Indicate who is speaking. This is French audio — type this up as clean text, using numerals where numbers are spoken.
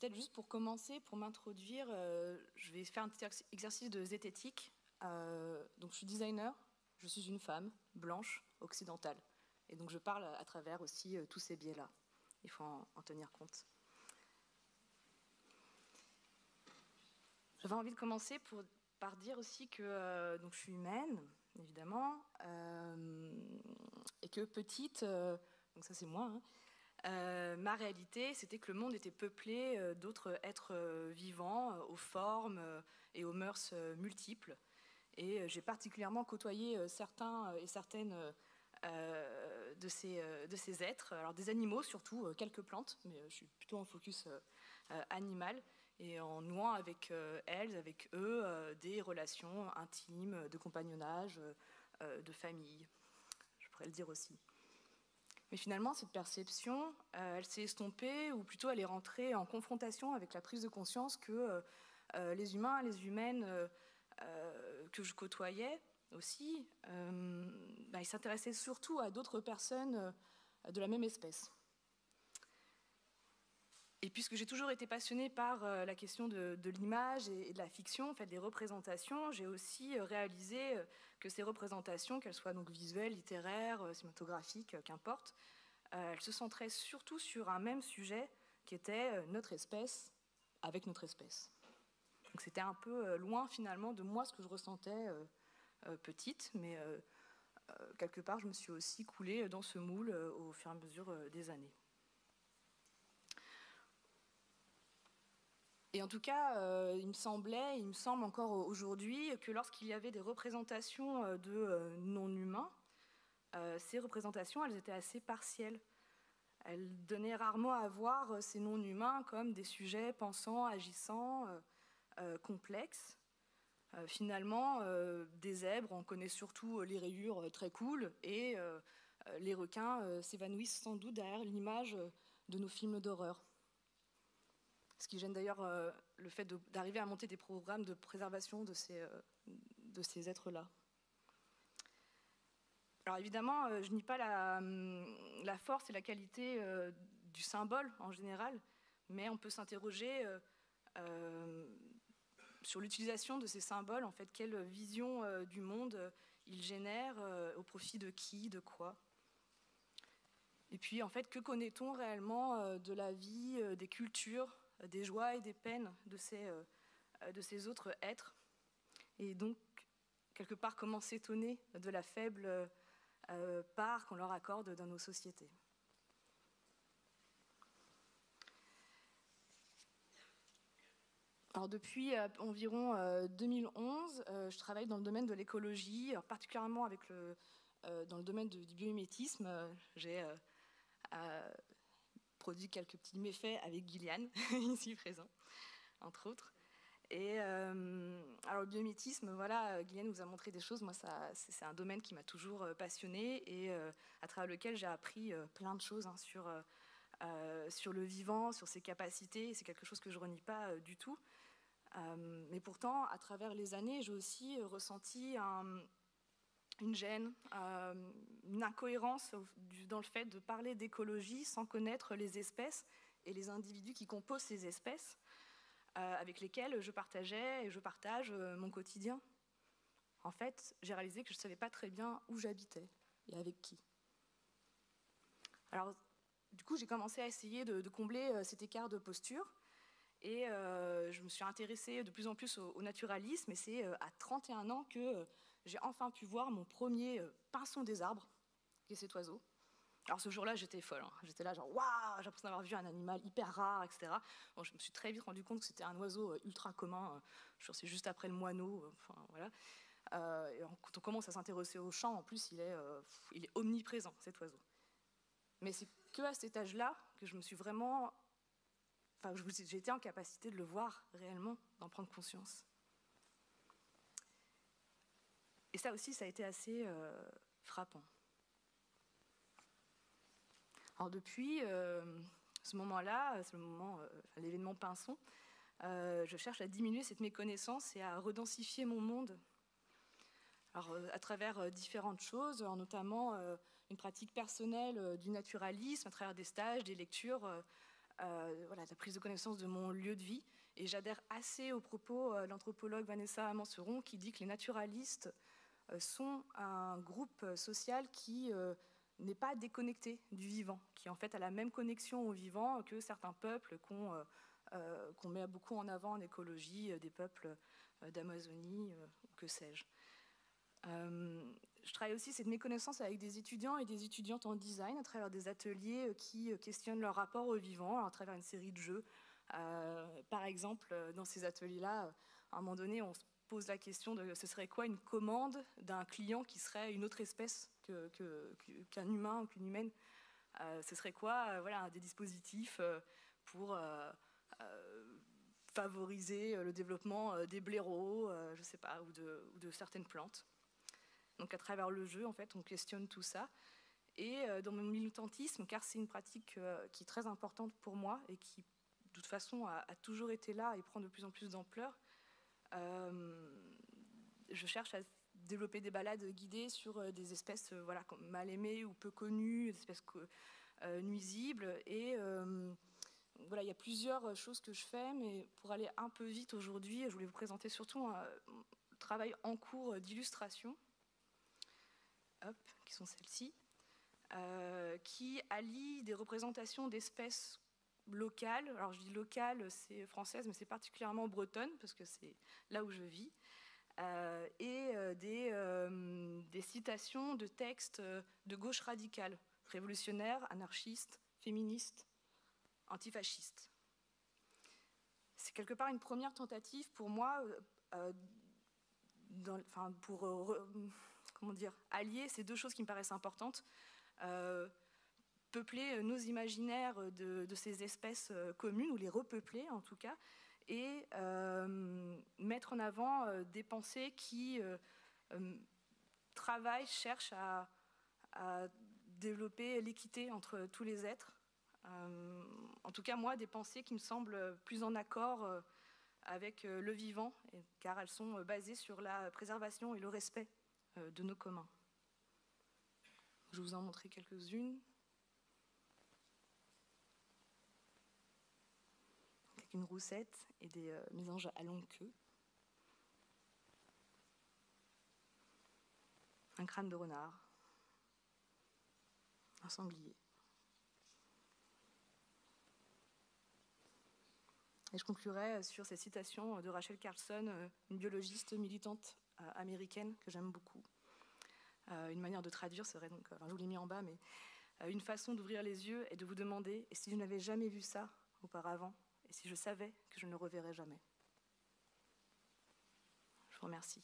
Speaker 1: peut-être juste pour commencer, pour m'introduire, je vais faire un petit exercice de zététique. Donc je suis designer, je suis une femme blanche, occidentale. Et donc je parle à travers aussi tous ces biais-là. Il faut en tenir compte. J'avais envie de commencer par dire aussi que donc je suis humaine, évidemment, et que petite, donc ça c'est moi, hein, ma réalité, c'était que le monde était peuplé d'autres êtres vivants, aux formes et aux mœurs multiples. Et j'ai particulièrement côtoyé certains et certaines de ces êtres. Alors des animaux surtout, quelques plantes, mais je suis plutôt en focus animal, et en nouant avec elles, avec eux, des relations intimes, de compagnonnage, de famille, je pourrais le dire aussi. Mais finalement, cette perception, elle s'est estompée, ou plutôt elle est rentrée en confrontation avec la prise de conscience que les humains et les humaines que je côtoyais aussi, ils s'intéressaient surtout à d'autres personnes de la même espèce. Et puisque j'ai toujours été passionnée par la question de l'image et de la fiction, en fait, des représentations, j'ai aussi réalisé que ces représentations, qu'elles soient donc visuelles, littéraires, cinématographiques, qu'importe, elles se centraient surtout sur un même sujet qui était notre espèce avec notre espèce. Donc c'était un peu loin finalement de moi ce que je ressentais petite, mais quelque part je me suis aussi coulée dans ce moule au fur et à mesure des années. Et en tout cas, il me semble encore aujourd'hui que lorsqu'il y avait des représentations de non-humains, ces représentations, elles étaient assez partielles. Elles donnaient rarement à voir ces non-humains comme des sujets pensants, agissants, complexes. Finalement, des zèbres, on connaît surtout les rayures très cool, et les requins s'évanouissent sans doute derrière l'image de nos films d'horreur. Ce qui gêne d'ailleurs le fait d'arriver à monter des programmes de préservation de ces êtres-là. Alors évidemment, je nie pas la force et la qualité du symbole en général, mais on peut s'interroger sur l'utilisation de ces symboles, en fait, quelle vision du monde ils génèrent, au profit de qui, de quoi. Et puis, en fait, que connaît-on réellement de la vie, des cultures, des joies et des peines de ces autres êtres? Et donc, quelque part, comment s'étonner de la faible part qu'on leur accorde dans nos sociétés? Alors depuis environ 2011, je travaille dans le domaine de l'écologie, particulièrement dans le domaine du biomimétisme. J'ai produit quelques petits méfaits avec Gillian, ici présent, entre autres. Et alors le biomimétisme, voilà, Gillian nous a montré des choses. Moi, c'est un domaine qui m'a toujours passionnée, et à travers lequel j'ai appris plein de choses sur le vivant, sur ses capacités. C'est quelque chose que je renie pas du tout. Mais pourtant, à travers les années, j'ai aussi ressenti une gêne, une incohérence dans le fait de parler d'écologie sans connaître les espèces et les individus qui composent ces espèces, avec lesquels je partageais et je partage mon quotidien. En fait, j'ai réalisé que je ne savais pas très bien où j'habitais et avec qui. Alors, du coup, j'ai commencé à essayer de combler cet écart de posture, et je me suis intéressée de plus en plus au naturalisme, et c'est à 31 ans que j'ai enfin pu voir mon premier pinson des arbres, qui est cet oiseau. Alors ce jour-là, j'étais folle, hein. J'étais là genre waouh, j'ai l'impression d'avoir vu un animal hyper rare, etc. Bon, je me suis très vite rendu compte que c'était un oiseau ultra commun. C'est juste après le moineau, enfin voilà. Et quand on commence à s'intéresser au chant, en plus, il est omniprésent, cet oiseau. Mais c'est qu'à cet âge-là que je me suis vraiment... Enfin, j'ai été en capacité de le voir réellement, d'en prendre conscience. Et ça aussi, ça a été assez frappant. Alors depuis ce moment-là, c'est l'événement Pinson, je cherche à diminuer cette méconnaissance et à redensifier mon monde. Alors, à travers différentes choses, notamment une pratique personnelle du naturalisme, à travers des stages, des lectures, voilà, la prise de connaissance de mon lieu de vie. Et j'adhère assez aux propos de l'anthropologue Vanessa Manseron qui dit que les naturalistes sont un groupe social qui n'est pas déconnecté du vivant, qui en fait a la même connexion au vivant que certains peuples qu'on met beaucoup en avant en écologie, des peuples d'Amazonie, que sais-je. Je travaille aussi cette méconnaissance avec des étudiants et des étudiantes en design à travers des ateliers qui questionnent leur rapport au vivant, alors à travers une série de jeux. Par exemple, dans ces ateliers-là, à un moment donné, on se pose la question de ce serait quoi une commande d'un client qui serait une autre espèce qu'un humain ou qu'une humaine. Ce serait quoi voilà, des dispositifs pour favoriser le développement des blaireaux, je sais pas, ou de certaines plantes. Donc à travers le jeu, en fait, on questionne tout ça. Et dans mon militantisme, car c'est une pratique qui est très importante pour moi et qui, de toute façon, a toujours été là et prend de plus en plus d'ampleur, je cherche à développer des balades guidées sur des espèces voilà, mal aimées ou peu connues, des espèces nuisibles. Et voilà, il y a plusieurs choses que je fais, mais pour aller un peu vite aujourd'hui, je voulais vous présenter surtout un travail en cours d'illustration, qui sont celles-ci, qui allient des représentations d'espèces locales. Alors je dis locales, c'est française, mais c'est particulièrement bretonne, parce que c'est là où je vis, et des citations de textes de gauche radicale, révolutionnaires, anarchistes, féministes, antifascistes. C'est quelque part une première tentative pour moi pour comment dire, allier ces deux choses qui me paraissent importantes, peupler nos imaginaires de ces espèces communes, ou les repeupler en tout cas, et mettre en avant des pensées qui travaillent, cherchent à développer l'équité entre tous les êtres. En tout cas, moi, des pensées qui me semblent plus en accord avec le vivant, car elles sont basées sur la préservation et le respect de nos communs. Je vais vous en montrer quelques-unes. Avec une roussette et des mésanges à longue queue. Un crâne de renard. Un sanglier. Et je conclurai sur cette citation de Rachel Carson, une biologiste militante américaine que j'aime beaucoup. Une manière de traduire serait donc, enfin, je vous l'ai mis en bas, mais une façon d'ouvrir les yeux et de vous demander, et si je n'avais jamais vu ça auparavant, et si je savais que je ne le reverrais jamais. Je vous remercie.